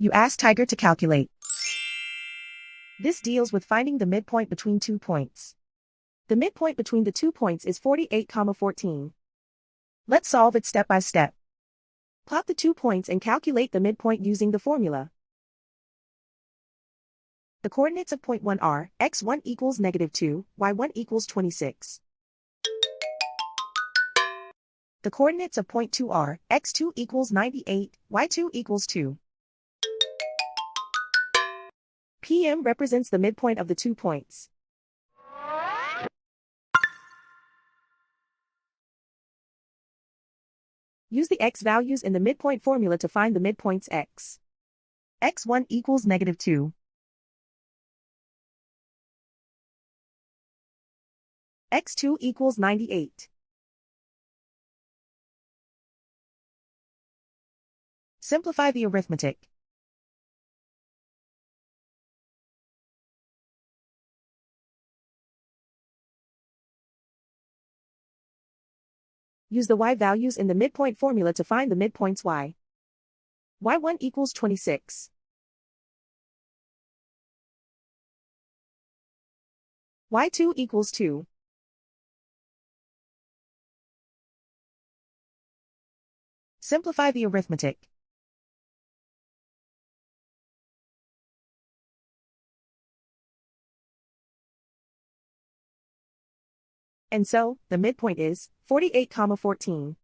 You ask Tiger to calculate. This deals with finding the midpoint between 2 points. The midpoint between the 2 points is 48,14. Let's solve it step by step. Plot the 2 points and calculate the midpoint using the formula. The coordinates of point 1 are, x1 equals -2, y1 equals 26. The coordinates of point 2 are, x2 equals 98, y2 equals 2. PM represents the midpoint of the 2 points. Use the x values in the midpoint formula to find the midpoints x. x1 equals -2. x2 equals 98. Simplify the arithmetic. Use the y values in the midpoint formula to find the midpoints y. y1 equals 26. y2 equals 2. Simplify the arithmetic. And so, the midpoint is 48,14.